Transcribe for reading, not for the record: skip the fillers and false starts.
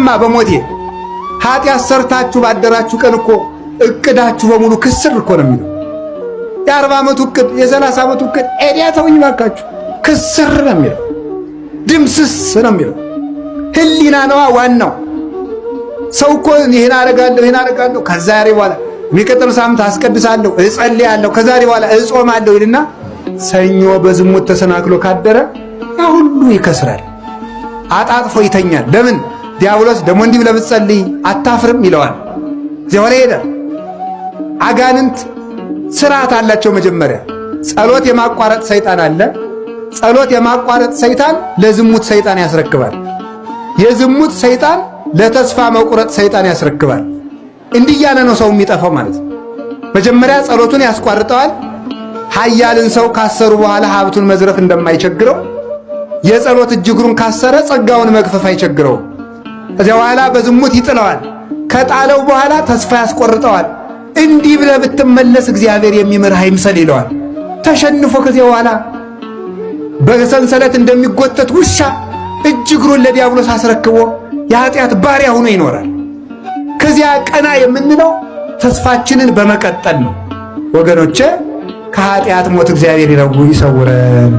አሁንማ በሞቴ ኃጢአት ሰርታችሁ ባደራችሁ ቀን እኮ እቅዳችሁ በሙሉ ክስር እኮ ነው የሚለው። የ40 ዓመቱ እቅድ የ30 ዓመቱ እቅድ ኤዲያ ተውኝ ባካችሁ ክስር ነው የሚለው። ድምስስ ነው የሚለው። ህሊና ነዋ ዋናው። ሰው እኮ ይሄን አደርጋለሁ ከዛሬ በኋላ የሚቀጥለው ሳምንት አስቀድሳለሁ እጸልያለሁ ከዛሬ በኋላ እጾማለሁ ይልና ሰኞ በዝሙት ተሰናክሎ ካደረ ያ ሁሉ ይከስራል። አጣጥፎ ይተኛል። ለምን? ዲያብሎስ ደሞ እንዲህ ብለህ ብትጸልይ አታፍርም ይለዋል። እዚያው ላይ ሄደ። አጋንንት ስርዓት አላቸው። መጀመሪያ ጸሎት የማቋረጥ ሰይጣን አለ። ጸሎት የማቋረጥ ሰይጣን ለዝሙት ሰይጣን ያስረክባል። የዝሙት ሰይጣን ለተስፋ መቁረጥ ሰይጣን ያስረክባል። እንዲህ ያለ ነው ሰው የሚጠፋው ማለት ነው። መጀመሪያ ጸሎቱን ያስቋርጠዋል። ኃያልን ሰው ካሰሩ በኋላ ሀብቱን መዝረፍ እንደማይቸግረው የጸሎት እጅግሩን ካሰረ ጸጋውን መግፈፍ አይቸግረው። ከዚያ በኋላ በዝሙት ይጥለዋል። ከጣለው በኋላ ተስፋ ያስቆርጠዋል። እንዲህ ብለህ ብትመለስ እግዚአብሔር የሚምርህ አይምሰል ይለዋል። ተሸንፎ ከዚያ በኋላ በሰንሰለት እንደሚጎተት ውሻ እጅግሩን ለዲያብሎስ አስረክቦ የኃጢአት ባሪያ ሆኖ ይኖራል። ከዚያ ቀና የምንለው ተስፋችንን በመቀጠል ነው። ወገኖቼ ከኃጢአት ሞት እግዚአብሔር ይሰውረን።